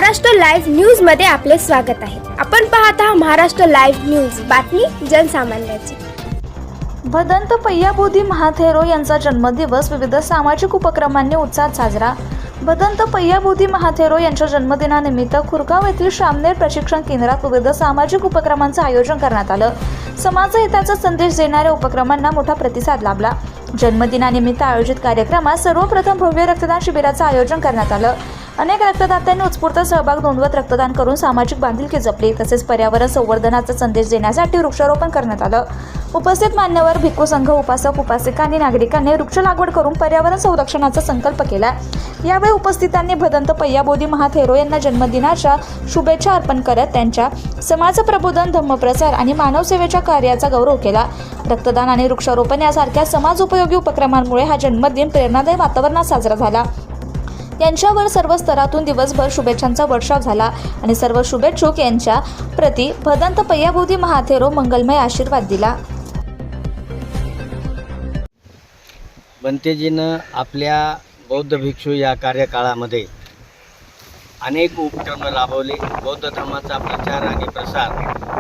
Maharashtra live news मध्ये आपले स्वागत आहे। आपण पाहत आहात महाराष्ट्र लाईव्ह न्यूज, बातमी जनसामान्याची। भदंत पय्याबुधी महाथेरो यांचा जन्मदिवस विविध सामाजिक उपक्रमांनी उत्साहात साजरा। भदंत पय्याबुधी महाथेरो यांच्या जन्मदिनानिमित्त खुरगाव येथील श्रामनेर प्रशिक्षण केंद्रात विविध सामाजिक उपक्रमांचे आयोजन करण्यात आलं। समाजहिताचा संदेश देणाऱ्या उपक्रमांना मोठा प्रतिसाद लाभला। जन्मदिनानिमित्त आयोजित कार्यक्रमात सर्वप्रथम भव्य रक्तदान शिबिराचे आयोजन करण्यात आलं। अनेक रक्तदात्यांनी उत्स्फूर्त सहभाग नोंदवत रक्तदान करून सामाजिक बांधिलकी जपली। तसेच पर्यावरण संवर्धनाचा संदेश देण्यासाठी वृक्षारोपण करण्यात आलं। उपस्थित मान्यवर, भिक्खू संघ, उपासक, उपासिका आणि नागरिकांनी वृक्ष लागवड करून पर्यावरण संरक्षणाचा संकल्प केला। यावेळी उपस्थितांनी भदंत पय्याबुधी महाथेरो यांना जन्मदिनाच्या शुभेच्छा अर्पण करत त्यांच्या समाज प्रबोधन, धम्मप्रसार आणि मानव सेवेच्या कार्याचा गौरव केला। रक्तदान आणि वृक्षारोपण यासारख्या समाज उपयोगी उपक्रमांमुळे हा जन्मदिन प्रेरणादायी वातावरणात साजरा झाला। यांच्यावर सर्व स्तरातून दिवसभर शुभेच्छांचा वर्षाव झाला आणि सर्व शुभेच्छुक यांच्या प्रति भदंत पय्याबुधी महाथेरो मंगलमय आशीर्वाद दिला। भंतेजीनं आपल्या बौद्ध भिक्षू या कार्यकाळामध्ये अनेक उपक्रम राबवले। बौद्ध धर्माचा प्रचार आणि प्रसार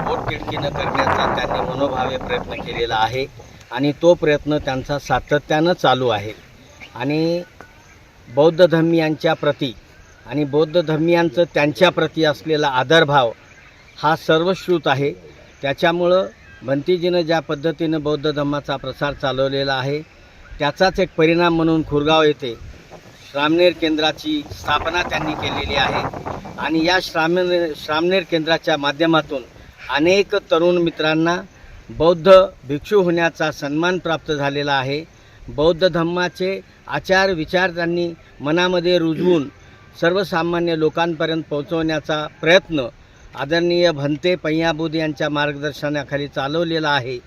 पोटतिडकीनं करण्याचा त्यांनी मनोभावे प्रयत्न केलेला आहे आणि तो प्रयत्न त्यांचा सातत्यानं चालू आहे। आणि बौद्ध धर्मीयांच्या प्रती आणि बौद्ध धर्मीयांचं त्यांच्या प्रती असलेला आदरभाव हा सर्वश्रुत आहे। त्याच्यामुळं भंतेजीनं ज्या पद्धतीनं बौद्ध धर्माचा प्रसार चालवलेला आहे त्याचाच एक परिणाम म्हणून खुरगाव येथे श्रामनेर केंद्राची स्थापना त्यांनी केलेली आहे। आणि या श्रामनेर केंद्राच्या माध्यमातून अनेक तरुण मित्रांना बौद्ध भिक्षू होण्याचा सन्मान प्राप्त झालेला आहे। बौद्ध धर्माचे आचार विचार त्यांनी मनामध्ये रुजवून सर्वसामान्य लोकांपर्यंत पोहोचवण्याचा प्रयत्न आदरणीय भंते पय्याबुधी यांच्या मार्गदर्शनाखाली चालवलेला आहे।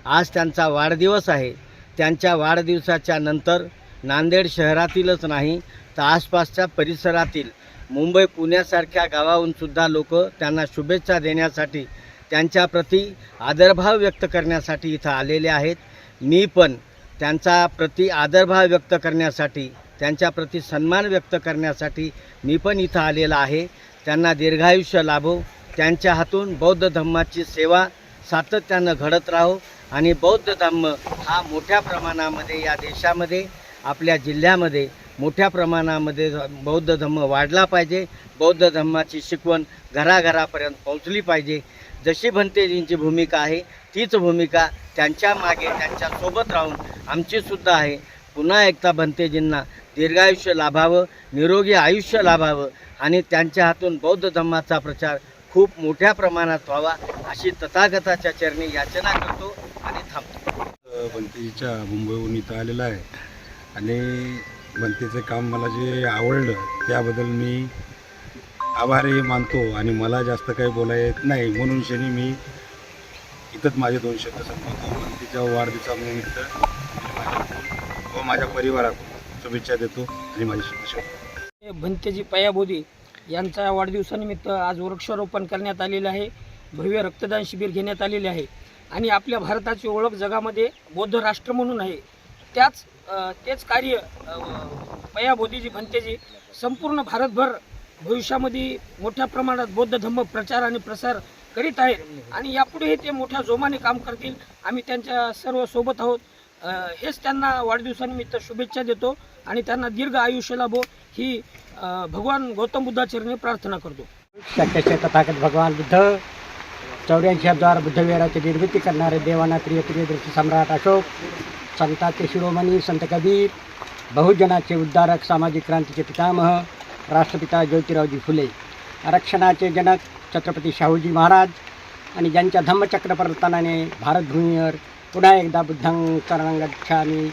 आज त्यांचा वाढदिवस आहे। त्यांच्या वाढदिवसाच्या नंतर नांदेड शहरातीलच नाही तर आसपासच्या परिसरातील मुंबई, पुण्यासारख्या गावाहून सुद्धा लोक त्यांना शुभेच्छा देण्यासाठी, त्यांच्याप्रती आदरभाव व्यक्त करण्यासाठी इथं आलेले आहेत। मी पण त्यांचा प्रति आदरभाव व्यक्त करण्यासाठी, त्यांच्याप्रती सन्मान व्यक्त करण्यासाठी मी पण इथं आलेला आहे। त्यांना दीर्घायुष्य लाभो, त्यांच्या हातून बौद्ध धर्माची सेवा सातत्यानं घडत राहो आणि बौद्ध धर्म हा मोठ्या प्रमाणामध्ये या देशामध्ये, आपल्या जिल्ह्यामध्ये मोठ्या प्रमाणामध्ये बौद्ध धर्म वाढला पाहिजे। बौद्ध धर्माची शिकवण घराघरापर्यंत पोहोचली पाहिजे। जशी भंतेजींची भूमिका आहे तीच भूमिका त्यांच्या मागे, त्यांच्यासोबत राहून आमचीसुद्धा आहे। पुन्हा एकदा भंतेजींना दीर्घायुष्य लाभावं, निरोगी आयुष्य लाभावं आणि त्यांच्या हातून बौद्ध धर्माचा प्रचार खूप मोठ्या प्रमाणात व्हावा अशी तथागताच्या चरणी याचना करतो आणि थांबतो। भंतेजीच्या मुंबईहून इथं आलेला आहे आणि भंतेचं काम मला जे आवडलं त्याबद्दल मी आभारी मानतो आणि मला जास्त काही बोलायला येत नाही, म्हणून शनी मी इथंच माझे 2 शब्द संपवतो। भंतेच्या वाढदिवसानिमित्त व माझ्या परिवारात शुभेच्छा देतो आणि माझे शब्द भंतेजी पय्याबुधी यांच्या वाढदिवसानिमित्त आज वृक्षारोपण करण्यात आलेले आहे। भव्य रक्तदान शिबिर घेण्यात आलेले आहे आणि आपल्या भारताची ओळख जगामध्ये बौद्ध राष्ट्र म्हणून आहे। तेच कार्य पय्याबुधीजी भंतेजी संपूर्ण भारतभर भविष्यामध्ये मोठ्या प्रमाणात बौद्ध धर्म प्रचार आणि प्रसार करीत आहेत आणि यापुढेही ते मोठ्या जोमाने काम करतील। आम्ही त्यांच्या सर्व सोबत आहोत। हेच त्यांना वाढदिवसानिमित्त शुभेच्छा देतो आणि त्यांना दीर्घ आयुष्य लाभो ही भगवान गौतम बुद्धाचरणी प्रार्थना करतो। सत्याचे तथागत भगवान बुद्ध 84,000 बुद्धविहाराची निर्मिती करणारे देवाना प्रियदर्शी सम्राट अशोक, संतांचे शिरोमणी संत कबीर, बहुजनाचे उद्धारक, सामाजिक क्रांतीचे पितामह राष्ट्रपिता ज्योतिरावजी फुले, आरक्षणाचे जनक छत्रपती शाहूजी महाराज आणि ज्यांच्या धम्मचक्र प्रवर्तनाने भारतभूमीवर पुन्हा एकदा बुद्धं शरणं गच्छामि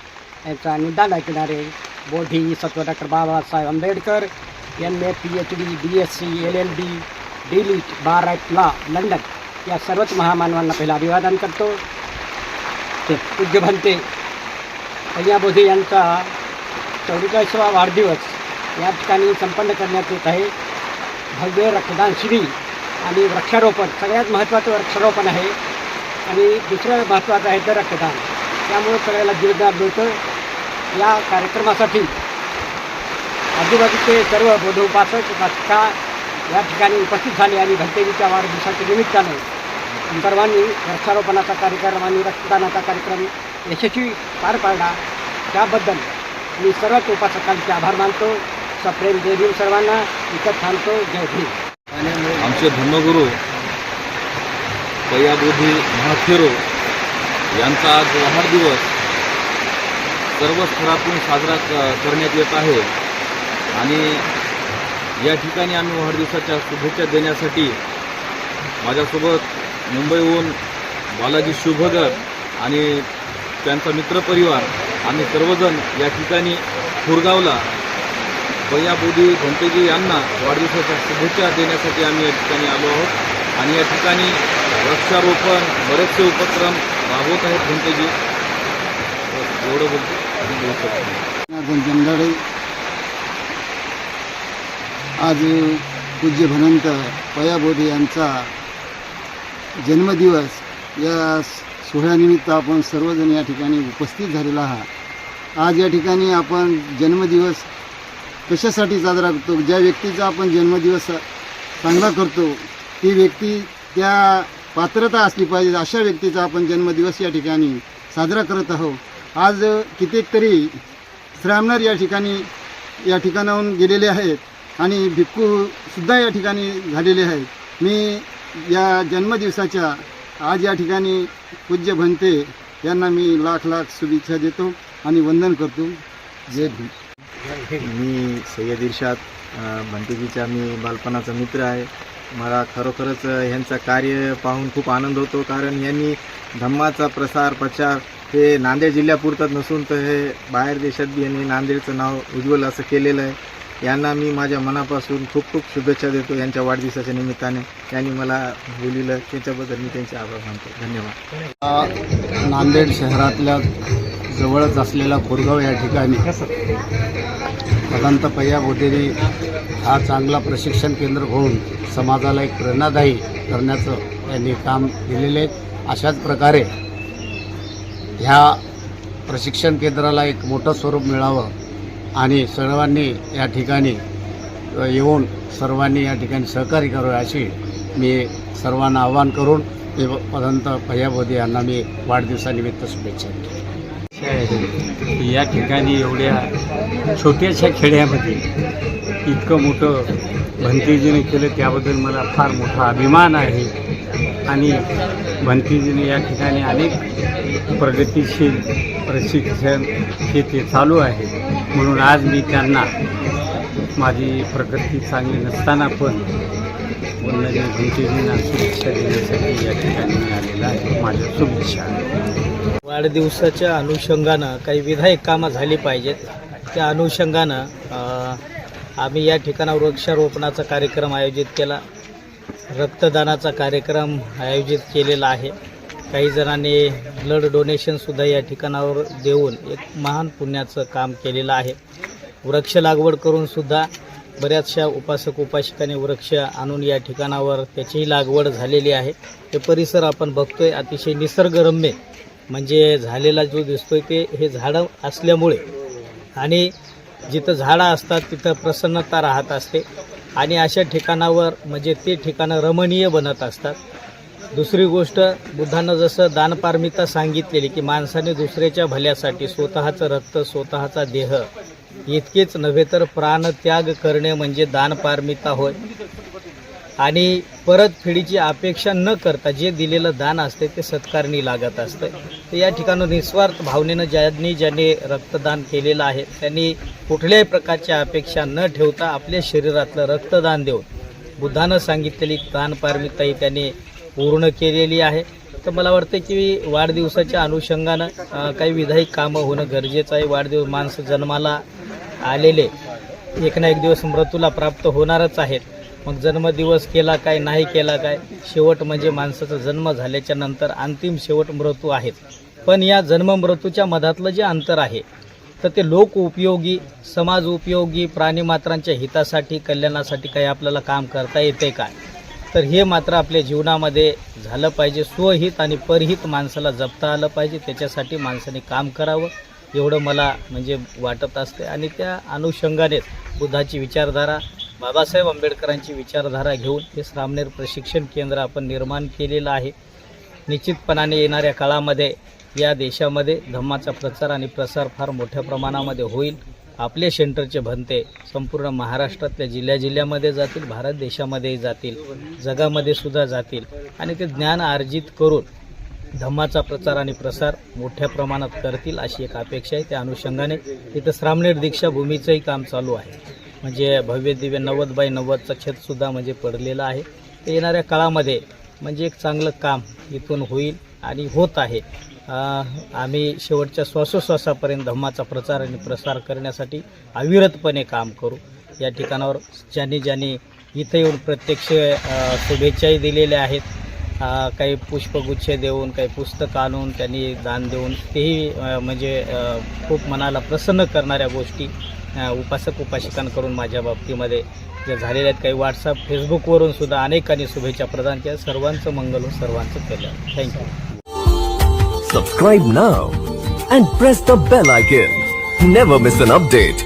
यांचा निदान ऐकणारे Bodhisattva doctor Babasaheb Ambedkar, MA, PhD, BSc, LLB, DLit, bar at law, London या सर्वच महामानवांना पहिला अभिवादन करतो। ते पूज्य भंते पय्याबुधी यांचा 44वा वाढदिवस या ठिकाणी संपन्न करण्यात येत आहे। भव्य रक्तदान शिबिर आणि वृक्षारोपण, सगळ्यात महत्त्वाचं वृक्षारोपण आहे आणि दुसरं महत्त्वाचं आहे तर रक्तदान। त्यामुळे सगळ्याला जीवदान मिळतं। या कार्यक्रमासाठी आजूबाजूचे सर्व बौद्ध उपासक, उपासिका या ठिकाणी उपस्थित झाले आणि भंतेजीच्या वाढदिवसाच्या निमित्तानं सर्वांनी वृक्षारोपणाचा कार्यक्रम आणि रक्तदानाचा कार्यक्रम यशस्वी पार पाडला. त्याबद्दल मी सर्वच उपासकांचे आभार मानतो. सप्रेम जय भीम सर्वांना. इथं थांबतो. जय भीम. आमचे धर्मगुरू पय्याबोधी महाथेरो यांचा आज वाढदिवस सर्व स्तरातून साजरा करण्यात येत आहे आणि या ठिकाणी आम्ही वाढदिवसाच्या शुभेच्छा देण्यासाठी माझ्यासोबत मुंबईहून बालाजी शुभगर आणि त्यांचा मित्रपरिवार आम्ही सर्वजण या ठिकाणी खुरगावला पय्याबोधी भंतेजी यांना वाढदिवसाच्या शुभेच्छा देण्यासाठी आम्ही या ठिकाणी आलो आहोत आणि या ठिकाणी वृक्षारोपण बरेचसे उपक्रम राबवत आहेत भंतेजी. एवढं बोलतो. जनगाडे आज पूज्य भनंत पय्याबोधी यांचा जन्मदिवस या सोहळ्यानिमित्त आपण सर्वजण या ठिकाणी उपस्थित झालेला आहात. आज या ठिकाणी आपण जन्मदिवस कशासाठी साजरा करतो? ज्या व्यक्तीचा आपण जन्मदिवस चांगला करतो ती व्यक्ती त्या पात्रता असली पाहिजे अशा व्यक्तीचा आपण जन्मदिवस या ठिकाणी साजरा करत आहोत. आज कित्येक तरी श्रामणार या ठिकाणाहून गेलेले आहेत आणि भिक्खूसुद्धा या ठिकाणी झालेले आहेत. मी या जन्मदिवसाच्या आज या ठिकाणी पूज्य भंते यांना मी लाख लाख शुभेच्छा देतो आणि वंदन करतो. जय भीम. मी सय्यद इर्शाद भंतेजीचा मी बालपणाचा मित्र आहे. मला खरोखरच यांचं कार्य पाहून खूप आनंद होतो कारण यांनी धम्माचा प्रचार हे नांदेड जिल्ह्यापुरतंच नसून तर हे बाहेर देशात बी यांनी नांदेडचं नाव उज्ज्वल असं केलेलं आहे. यांना मी माझ्या मनापासून खूप खूप शुभेच्छा देतो यांच्या वाढदिवसाच्या निमित्ताने. त्यांनी मला बोलवलं त्याच्याबद्दल मी त्यांचे आभार मानतो. धन्यवाद. नांदेड शहरातल्या जवळच असलेला खुरगाव या ठिकाणी भगवंत पय्याबोधी हा चांगला प्रशिक्षण केंद्र होऊन समाजाला एक प्रेरणादायी करण्याचं त्यांनी काम दिलेले आहे. अशाच प्रकारे ह्या प्रशिक्षण केंद्राला एक मोठं स्वरूप मिळावं आणि सर्वांनी या ठिकाणी येऊन सर्वांनी या ठिकाणी सहकार्य करावे अशी मी सर्वांना आवाहन करून भगवंत पय्याबोधी यांना मी वाढदिवसानिमित्त शुभेच्छा देतो. या ठिकाणी एवढ्या छोट्याशा खेड्यामध्ये इतकं मोठं भंतेजीने केलं त्याबद्दल मला फार मोठा अभिमान आहे आणि भंतेजीने या ठिकाणी अनेक प्रगतिशील प्रशिक्षण हे ते चालू आहे. म्हणून आज मी त्यांना माझी प्रकृती चांगली नसताना पण भंतेजींना शुभेच्छा देण्यासाठी या ठिकाणी मी आलेला आहे. माझ्या शुभेच्छा. वाढदिवसाच्या अनुषंगानं काही विधायक कामं झाली पाहिजेत. त्या अनुषंगानं आम्ही या ठिकाणावर वृक्षारोपणाचा कार्यक्रम आयोजित केला. रक्तदानाचा कार्यक्रम आयोजित केलेला आहे. काही जणांनी ब्लड डोनेशनसुद्धा या ठिकाणावर देऊन एक महान पुण्याचं काम केलेलं आहे. वृक्ष लागवड करूनसुद्धा बऱ्याचशा उपासक उपासिकांनी वृक्ष आणून या ठिकाणावर त्याचीही लागवड झालेली आहे. हे परिसर आपण बघतोय अतिशय निसर्गरम्य म्हणजे झालेला जो दिसतोय ते हे झाडं असल्यामुळे आणि जिथं झाडं असतात तिथं प्रसन्नता राहत असते आणि अशा ठिकाणावर म्हणजे ते ठिकाणं रमणीय बनत असतात. दुसरी गोष्ट बुद्धानं जसं दानपारमिता सांगितलेली की माणसाने दुसऱ्याच्या भल्यासाठी स्वतःचं रक्त स्वतःचा देह इतकेच नव्हे तर प्राणत्याग करणे म्हणजे दानपारमिता होय आणि परतफेडीची अपेक्षा न करता जे दिलेलं दान असते ते सत्कारणी लागत असतं. तर या ठिकाणी निस्वार्थ भावनेनं ज्यांनी रक्तदान केलेलं आहे त्यांनी कुठल्याही प्रकारच्या अपेक्षा न ठेवता आपल्या शरीरातलं रक्तदान देऊन बुद्धानं सांगितलेली दानपारमिता ही त्यांनी पूर्ण केलेली आहे. तर मला वाटतं की वाढदिवसाच्या अनुषंगानं काही विधायक कामं होणं गरजेचं आहे. वाढदिवस माणसं जन्माला आलेले एक ना एक दिवस मृत्यूला प्राप्त होणारच आहेत. मग जन्मदिवस केला काय नाही केला काय शेवट म्हणजे माणसाचा जन्म झाल्याच्या नंतर अंतिम शेवट मृत्यू आहेत. पण या जन्म मृत्यूच्या मधातलं जे अंतर आहे तर ते लोक उपयोगी समाज उपयोगी प्राणीमात्रांच्या हितासाठी कल्याणासाठी काही आपल्याला काम करता येते काय तर हे मात्र आपल्या जीवनामध्ये झालं पाहिजे. स्वहित आणि परहित माणसाला जपता आलं पाहिजे. त्याच्यासाठी माणसाने काम करावं एवढं मला म्हणजे वाटत असते आणि त्या अनुषंगानेच बुद्धाची विचारधारा बाबासाहेब आंबेडकरांची विचारधारा घेऊन हे श्रामणेर प्रशिक्षण केंद्र आपण निर्माण केलेलं आहे. निश्चितपणाने येणाऱ्या काळामध्ये या देशामध्ये धम्माचा प्रचार आणि प्रसार फार मोठ्या प्रमाणामध्ये होईल. आपले सेंटरचे भंते संपूर्ण महाराष्ट्रातल्या जिल्ह्यामध्ये जातील, भारत देशामध्येही जातील, जगामध्ये सुद्धा जातील आणि ते ज्ञान अर्जित करून धम्माचा प्रचार आणि प्रसार मोठ्या प्रमाणात करतील अशी एक अपेक्षा आहे. त्या अनुषंगाने इथं श्रामणेर दीक्षाभूमीचंही काम चालू आहे. म्हणजे भव्य दिव्य 90x90चं छतसुद्धा म्हणजे पडलेलं आहे. ते येणाऱ्या काळामध्ये म्हणजे एक चांगलं काम इथून होईल आणि होत आहे. आम्ही शेवटच्या श्वासोश्वासापर्यंत धम्माचा प्रचार आणि प्रसार करण्यासाठी अविरतपणे काम करू. या ठिकाणावर ज्यांनी इथे येऊन प्रत्यक्ष शुभेच्छाही दिलेल्या आहेत, काही पुष्पगुच्छ देऊन, काही पुस्तकं आणून त्यांनी दान देऊन, तेही म्हणजे खूप मनाला प्रसन्न करणाऱ्या गोष्टी उपासक उपासिकांकडून माझ्या बाबतीमध्ये ज्या झालेल्या आहेत. काही व्हॉट्सअप फेसबुकवरून सुद्धा अनेकांनी शुभेच्छा प्रदान केल्या. सर्वांचं मंगल हो, सर्वांचं कल्याण. Thank you. Subscribe now and press the bell icon. Never miss an update.